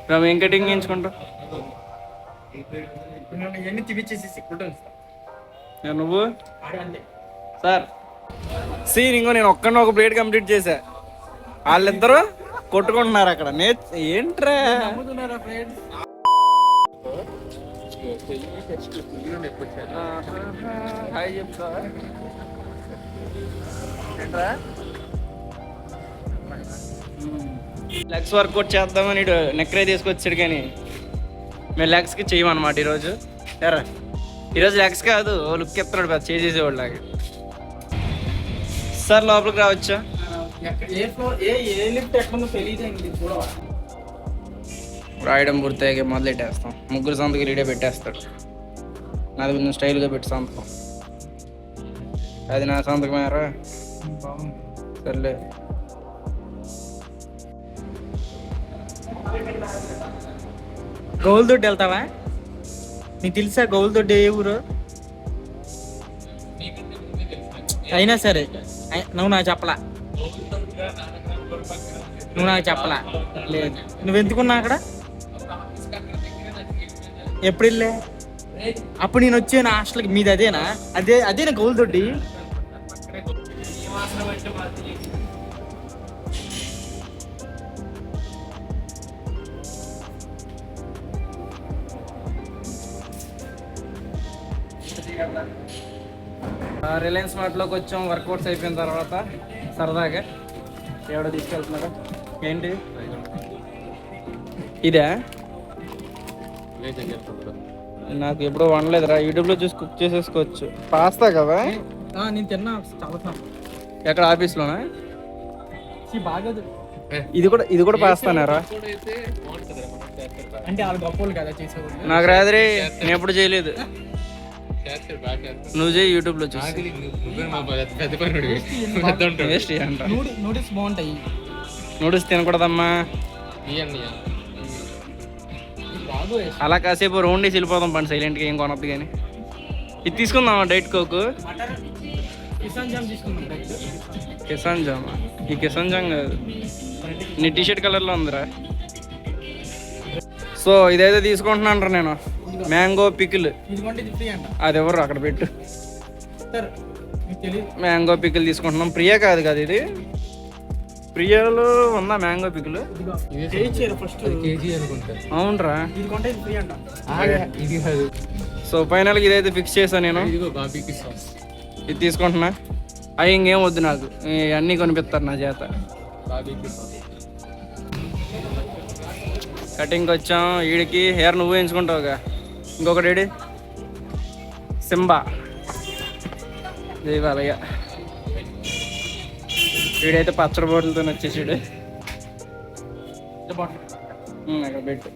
మేము ఏం కటింగ్ చేయించుకుంటాం నువ్వు సార్ సీన్ ఇంకో నేను ఒక్కడిని ఒక ప్లేట్ కంప్లీట్ చేశా. వాళ్ళిద్దరూ కొట్టుకుంటున్నారు అక్కడ. ఏంట్రా హాయ్ చెప్తా ఏంట్రా లెగ్స్ వర్కౌట్ చేద్దామని నెక్కరే తీసుకొచ్చాడు కానీ మేము లెగ్స్కి చేయమన్నమాట ఈరోజు. ఎరా ఈరోజు లెగ్స్ కాదు లుక్ ఎత్తున్నాడు పెద్ద చేసేసేవాడు లాగా. సార్ లోపలికి రావచ్చా? రాయడం పూర్తయ్యాక మొదలెట్టేస్తాం. ముగ్గురు సంతకి రెడీ పెట్టేస్తాడు. నాది కొంచెం స్టైల్గా పెట్టి సంతకం. అది నా సంతకమేరా సర్లే. గౌల్ దొడ్డి వెళ్తావా? నీకు తెలుసా గౌల్ దొడ్డి ఏ ఊరు? అయినా సరే నువ్వు నాకు చెప్పలా. లేదు నువ్వు ఎందుకున్నా అక్కడ? ఎప్పుడు వెళ్ళే? అప్పుడు నేను వచ్చాను హాస్టల్కి. మీది అదేనా? అదేనా గౌల్ దొడ్డి? రిలయన్స్ మార్ట్లోకి వచ్చాం. వర్కౌట్స్ అయిపోయిన తర్వాత సరదాగా ఎవడో తీసుకెళ్తున్నారా? ఏంటి ఇదే? నాకు ఎప్పుడో వండలేదురా. యూట్యూబ్లో చూసి కుక్ చేసేసుకోవచ్చు. పాస్తా కదా? నేను తిన్నా చాలా. ఎక్కడ ఆఫీస్లోనా? ఇది కూడా పాస్తానారా? అంటే వాళ్ళు గొప్పలు కదా చేసేవాళ్ళు. నాకు రాదురే, నేను ఎప్పుడు చేయలేదు. నువ్వు చేయి యూట్యూబ్లో చూసి. నూడిల్స్ బాగుంటాయి. నూడిల్స్ తినకూడదమ్మా. అలా కాసేపు రౌండ్ వేసి వెళ్ళిపోదాం పండి సైలెంట్గా. ఏం కొనద్దు కానీ ఇది తీసుకుందామా డైట్ కోక్? కిసాన్ జామా? ఈ కిసాన్ జామ్ కాదు, నీ టీషర్ట్ కలర్లో ఉందిరా. సో ఇదైతే తీసుకుంటున్నాను నేను. Mango pickle. అది ఎవరు అక్కడ పెట్టు. మ్యాంగో పికిల్ తీసుకుంటున్నాం. ప్రియా కాదు కదా ఇది? ప్రియాలో ఉందా మ్యాంగో పికిల్? అవునరా. సో ఫైనల్గా ఇదైతే ఫిక్స్ చేశాను నేను. ఇది తీసుకుంటున్నా. అవి ఇంకేం వద్దు నాకు, అన్నీ కొనిపిస్తారు నా చేత. కటింగ్కి వచ్చాం. వీడికి హెయిర్ నువ్వు వేయించుకుంటావుగా. ఇంకొకటి ఏడి సింబా దేవాలయ. వీడైతే పచ్చడి బాటిల్తో వచ్చేసాడు. అక్కడ పెట్టు.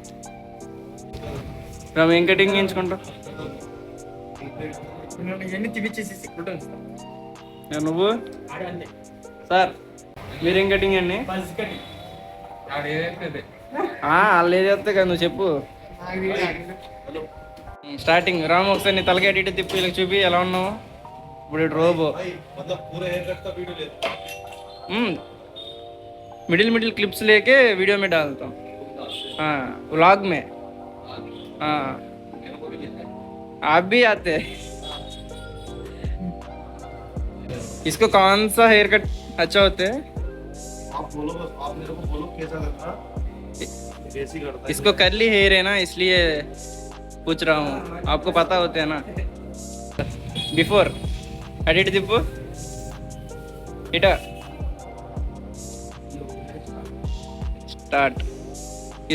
మేము ఏం కటింగ్ చేయించుకుంటాం? నువ్వు సార్ మీరేం కటింగ్ అండి? వాళ్ళు ఏది వస్తే కదా నువ్వు చెప్పు. స్టార్టింగ్ రాము ఒకసారి నీ తలకి అటు ఇటు తిప్పి ఇలా చూపి ఎలా ఉన్నావు. ఇప్పుడు రోబో मिडिल क्लिप्स लेके वीडियो में डालता हूँ. हाँ व्लॉग में. हाँ आप भी आते हैं. इसको कौन सा हेयर कट अच्छा होता है? आप बोलो, आप मेरे को बोलो कैसा लगता है. इसको कर्ली हेयर है ना, इसलिए पूछ रहा हूँ. आपको पता होता है ना. बिफोर एडिट दिपो इटा स्टार्ट.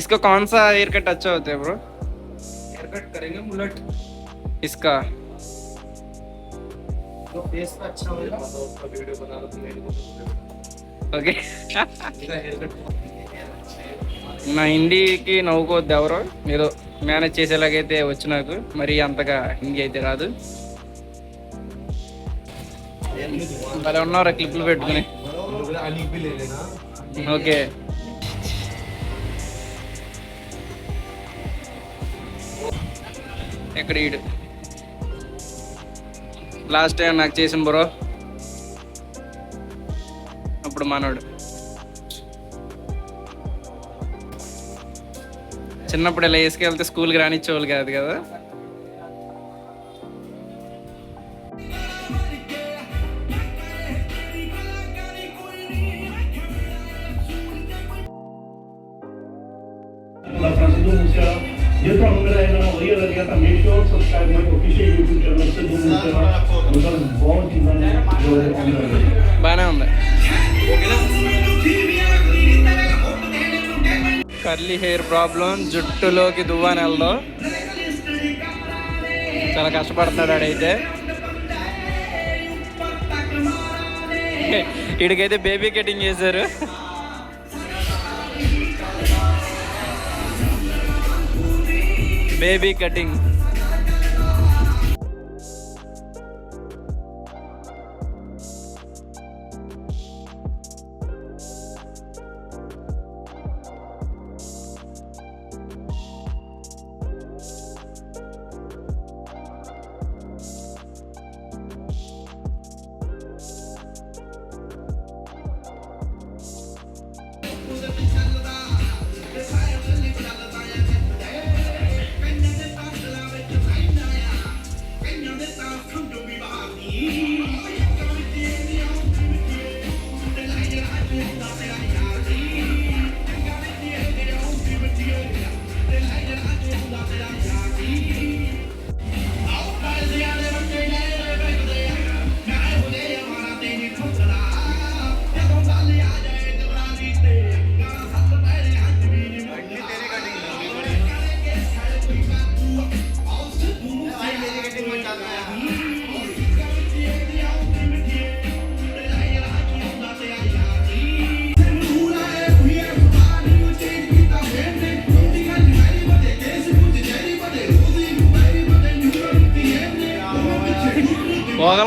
इसको कौन सा हेयर कट अच्छा होता है ब्रो? हेयर कट करेंगे मुलट. इसका तो फेस का अच्छा होगा तो उसका वीडियो बना लो. ओके. నా హిందీకి నవ్వుకోవద్దు ఎవరో. ఏదో మేనేజ్ చేసేలాగైతే వచ్చు నాకు. మరీ అంతగా హిందీ అయితే రాదు. అలా ఉన్నారా క్లిప్లు పెట్టుకుని? ఓకే. ఎక్కడ ఈడు లాస్ట్ టైం నాకు చేసిన బ్రో. అప్పుడు మనోడు చిన్నప్పుడు ఇలా వేసుకెళ్తే స్కూల్కి రానిచ్చేవాళ్ళు కాదు కదా. బాగానే ఉంది. కర్లీ హెయిర్ ప్రాబ్లం, జుట్టులోకి దువ్వాని వెళ్ళడం, చాలా కష్టపడతాడు ఆడైతే. వీడికైతే బేబీ కటింగ్ చేశారు. Baby cutting.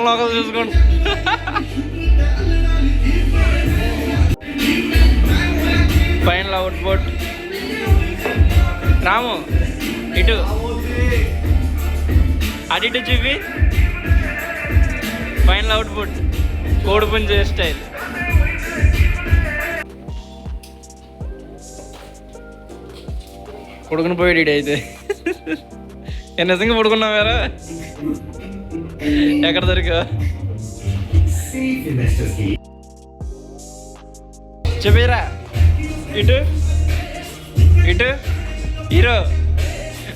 ఒకళ్ళు చూసుకోండి. Final output. రాము ఇటు అటు చూపి. ఫైనల్ అవుట్పుట్ కోడిపుంజ స్టైల్. పడుకుని పోయాడు ఇడైతే. నిజంగా పడుకున్నావారా? ఎక్కడ దొరికా చెప్పేరా? ఇటు ఇటు హీరో,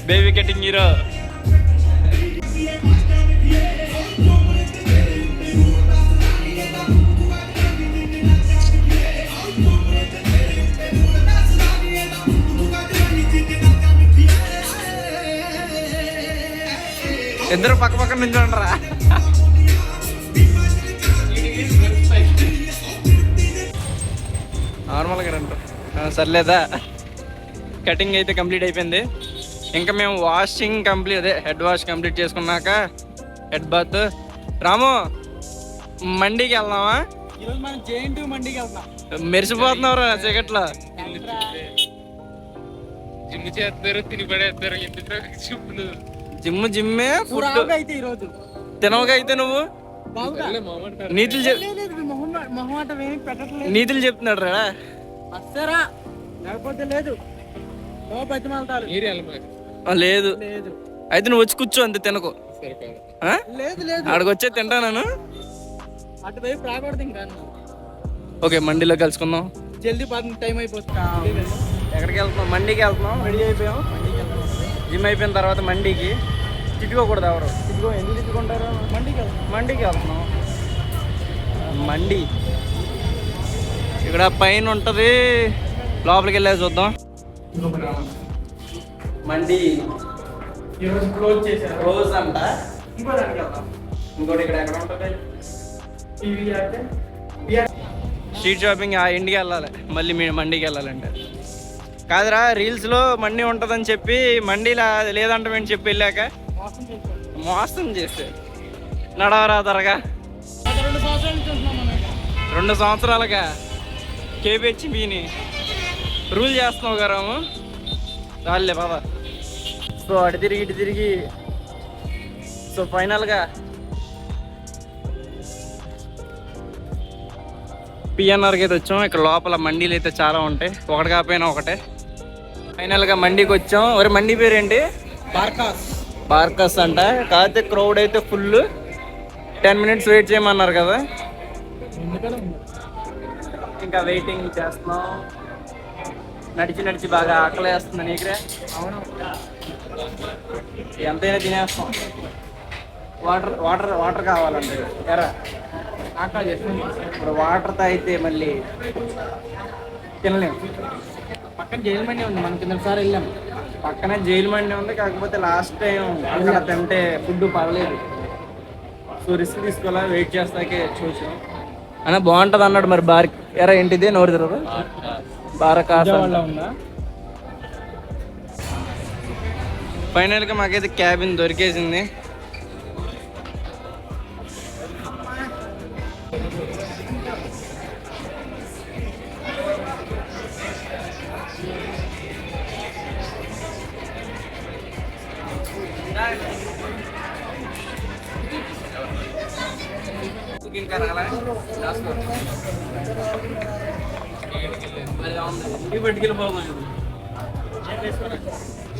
బేబీ కటింగ్ హీరో. ఇద్దరు పక్క పక్కన నించుండరా? నార్మల్గా రండి. సర్లేదా, కటింగ్ అయితే కంప్లీట్ అయిపోయింది. ఇంకా మేము వాషింగ్ కంప్లీట్, అదే హెడ్ వాష్ కంప్లీట్ చేసుకున్నాక హెడ్ బాత్. రాము మండీకి వెళ్దామా? మెరిసిపోతున్నావురా చీకట్లో. జిమ్మే తినవుగా అయితే నువ్వు నీతులు చెప్తున్నాడు రా. లేదు అయితే నువ్వు వచ్చి కూర్చో, అంతే. తినకు. ఆడికి వచ్చే తింటాను. ఓకే, మండీలో కలుసుకుందాం. జల్దీ టైం అయిపోతుంది. ఎక్కడికి వెళ్తున్నాం? మండీకి వెళ్తున్నాం. రెడీ అయిపోయాం. జిమ్ అయిపోయిన తర్వాత మండీకి. తిట్టుకోకూడదు ఎవరు. ఎందుకు తిట్టుకుంటారు? మండీకి వెళ్తున్నాం. మండీ ఇక్కడ పైన ఉంటుంది, లోపలికి వెళ్ళే చూద్దాం. మండీ ఈరోజు క్లోజ్ చేశారు. క్లోజ్ అంట. ఇంకోటి ఇక్కడ ఎక్కడ ఉంటుంది? Street shopping. ఆ ఇంటికి వెళ్ళాలి మళ్ళీ. మండీకి వెళ్ళాలంటే కాదురా, రీల్స్లో మండీ ఉంటుందని చెప్పి మండీలా లేదంటామని చెప్పి వెళ్ళాక మోసం చేస్తే నడవరా త్వరగా. 2 సంవత్సరాలుగా కేబిహెచ్బిని రూల్ చేస్తున్నావు గారాము. చాలే బాబా. సో అటు తిరిగి ఇటు తిరిగి సో ఫైనల్గా పిఎన్ఆర్కి అయితే వచ్చాం. ఇక్కడ లోపల మండీలు అయితే చాలా ఉంటాయి, ఒకటి కాకపోయినా ఒకటే. ఫైనల్గా మండికి వచ్చాం. ఒరే మండి పేరేంటి? బార్కాస్. బార్కస్ అంట. కాకపోతే క్రౌడ్ అయితే ఫుల్. 10 minutes వెయిట్ చేయమన్నారు కదా, ఇంకా వెయిటింగ్ చేస్తున్నాం. నడిచి నడిచి బాగా ఆకలి వేస్తుంది. నీకురే? అవును, ఎంతైనా తినేస్తాం. వాటర్ వాటర్ వాటర్ కావాలంటే ఎరా ఆకలి చేస్తుంది. ఇప్పుడు వాటర్ తాగితే మళ్ళీ తినలేము. పక్కన జైలు మండి ఉంది, మనం కిందసారి వెళ్ళాం. పక్కనే జైలు మండి ఉంది, కాకపోతే లాస్ట్ టైం అక్కడ తింటే ఫుడ్ పర్లేదు. సో రిస్క్ తీసుకోవాలా, వెయిట్ చేస్తాకే చూసాం అన్న. బాగుంటుంది అన్నాడు మరి. బార్ ఎరా ఏంటిది నోరు తిరగదు. బారకాస్ ఉందా? ఫైనల్గా మాకైతే క్యాబిన్ దొరికేసింది.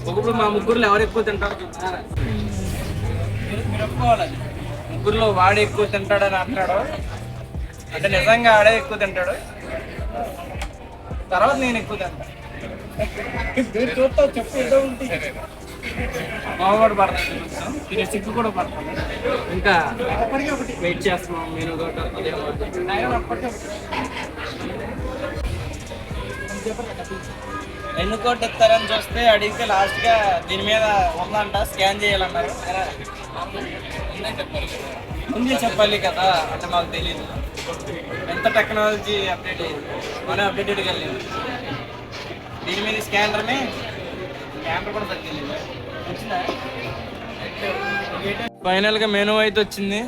ఒకప్పుడు మా ముగ్గురులో ఎవరు ఎక్కువ తింటారు మీరు ఒప్పుకోవాలి. ముగ్గురులో వాడు ఎక్కువ తింటాడని అంటాడు, అంటే నిజంగా ఆడే ఎక్కువ తింటాడు. తర్వాత నేను ఎక్కువ తింటాను. చూస్తావు చెప్పు, ఏదో ఉంటుంది. మావాడు పడతాను, తినే సిగ్గు కూడా పడతాను. ఇంకా వెయిట్ చేస్తున్నాం. నేను ఎన్ని కోట్లు ఇస్తారని చూస్తే అడిగితే లాస్ట్గా దీని మీద ఉందంట, స్కాన్ చేయాలన్నారు. ముందే చెప్పాలి కదా, అంటే మాకు తెలియదు. ఎంత టెక్నాలజీ అప్డేట్ అయ్యింది, మనం అప్డేటెడ్గా వెళ్ళింది. దీని మీద స్కానర్ కూడా తగ్గింది. ఫైనల్గా మెనూ అయితే వచ్చింది.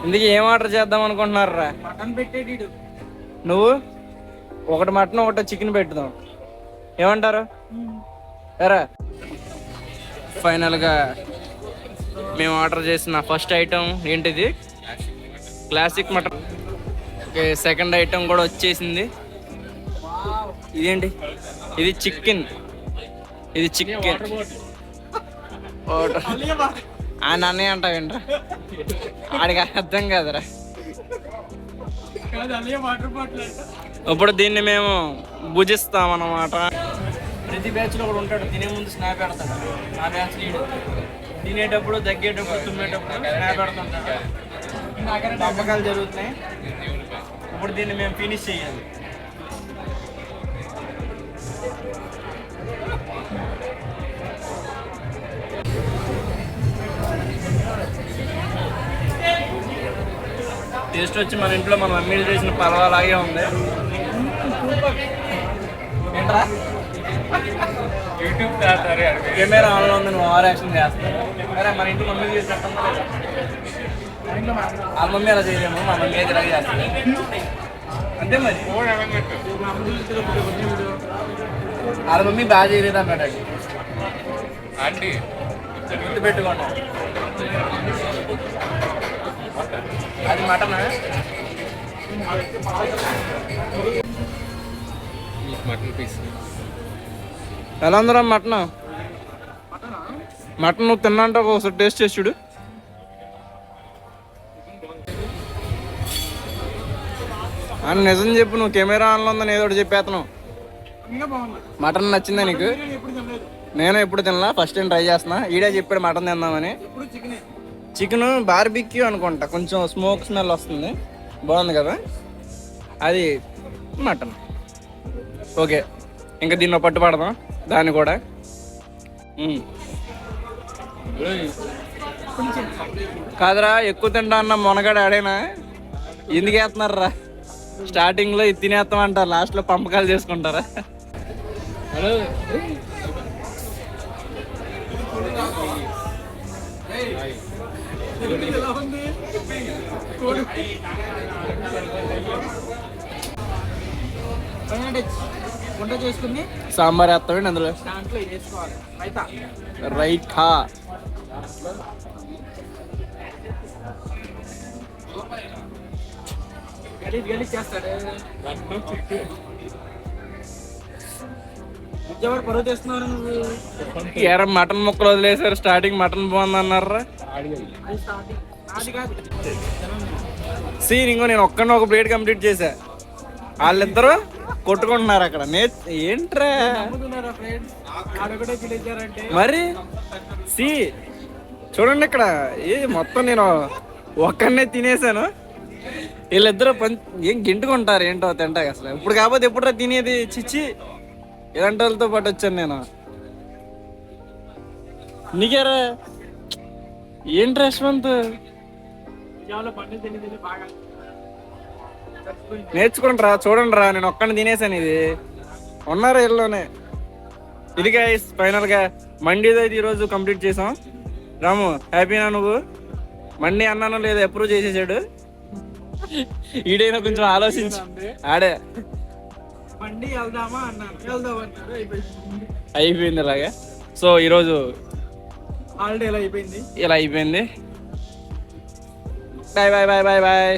ఇందుకు ఏం ఆర్డర్ చేద్దాం అనుకుంటున్నారా? మటన్ పెట్టేటి. నువ్వు ఒకటి మటన్ ఒకటి చికెన్ పెట్టుదాం, ఏమంటారు? సరే. ఫైనల్గా మేము ఆర్డర్ చేసిన ఫస్ట్ ఐటెం ఏంటిది? Classic mutton. Okay, second item కూడా వచ్చేసింది. ఇదేంటి? ఇది చికెన్. ఇది చికెన్. ఆ నన్నయ్య అంటావేంట్రా? ఆడికి అర్థం కాదురా. ఇప్పుడు దీన్ని మేము భుజిస్తాం అన్నమాట. ప్రతి బ్యాచ్లో కూడా ఉంటాడు, తినే ముందు స్నాప్ పెడతాడు. ఆ బ్యాచ్ లీడు తినేటప్పుడు, దగ్గేటప్పుడు, తుమ్మేటప్పుడు స్నాప్ పెడుతుంటాడు. పంపకాలు జరుగుతున్నాయి. ఇప్పుడు దీన్ని మేము ఫినిష్ చేయాలి. టేస్ట్ వచ్చి మన ఇంట్లో మన మమ్మీలు చేసిన పర్వాలాగే ఉంది. ఏంట్రా యూట్యూబ్ కెమెరా ఆన్లో ఉంది, నువ్వు ఓవర్ యాక్షన్ చేస్తావు. అరే మన ఇంట్లో మమ్మీలు చేసినట్టు ఆ మమ్మీ అలా చేయలేము, మా మమ్మీ అయితే ఇలా చేస్తాను అంతే. మరి వాళ్ళ మమ్మీ బాగా చేయలేదు అన్నాడు అండి. గుర్తు పెట్టుకోండి, అది మటన్. ఎలా ఉందిరా మటన్? మటన్ నువ్వు తిన్నంటే ఒకసారి టేస్ట్ చేసి చూడు. అని నిజం చెప్పు, నువ్వు కెమెరా ఆన్లో ఉందని ఏదో ఒకటి చెప్పేస్తున్నావు. మటన్ నచ్చిందా నీకు? నేను ఎప్పుడు తినలా, ఫస్ట్ టైం ట్రై చేస్తున్నా. ఈడే చెప్పాడు మటన్ తిందామని. చికెన్ బార్బిక్యూ అనుకుంటా, కొంచెం స్మోక్ స్మెల్ వస్తుంది, బాగుంది కదా. అది మటన్. ఓకే, ఇంకా దీన్ని పట్టుపడదాం దాన్ని కూడా. కాదురా, ఎక్కువ తింటా అన్న మొనగాడు ఆడేనా? ఎందుకు వేస్తున్నారా? స్టార్టింగ్లో ఇది తినేస్తామంటారు, లాస్ట్లో పంపకాలు చేసుకుంటారా? హలో, వంట చేసుకుని సాంబార్ వేస్తామండి అందులో. దాంట్లో వేసుకోవాలి రైతా. గలీజ్ చేస్తాడు. ఎవరు పరువు తెస్తున్నారు నువ్వు? ఎరా మటన్ ముక్కలు వదిలేసారు, స్టార్టింగ్ మటన్ బాగుంది అన్నారా. అది స్టార్టింగ్ నాది కాదు. సీన్ ఇంకో నేను ఒక్కడిని ఒక ప్లేట్ కంప్లీట్ చేశా, వాళ్ళిద్దరూ కొట్టుకుంటున్నారు అక్కడ. ఏంట్రా నమ్ముతున్నారా ఫ్రెండ్స్? ఆడొకటే పిలిచారంటే మరి సి చూడండి ఇక్కడ మొత్తం నేను ఒక్కడనే తినేసాను, వీళ్ళిద్దరూ ఏం గింటుకుంటారు ఏంటో తింటాక. అసలు ఇప్పుడు కాకపోతే ఎప్పుడురా తినేది, చిచ్చి ఇలాంటి వాళ్ళతో పాటు వచ్చాను నేను. నీకేరా ఏంటి యశ్వంత్, చాలా పండు తిని బాగా నేర్చుకుంటారా. చూడండి రా, నేను ఒక్కడిని తినేసాను. ఇది ఉన్నారా ఇల్లులోనే. ఇది గైస్ ఫైనల్ గా మండీతో అయితే ఈరోజు కంప్లీట్ చేసాం. రాము హ్యాపీనా నువ్వు? మండీ అన్నాను లేదా అప్రూవ్ చేసేసాడు. ఈడైనా కొంచెం ఆలోచించి ఆడే బండి వెళ్దామా అన్నాను, వెళ్దాం అన్నాడు, అయిపోయింది ఇలాగా. సో ఈరోజు హాలిడే ఇలా అయిపోయింది. ఇలా అయిపోయింది. Bye bye bye bye bye.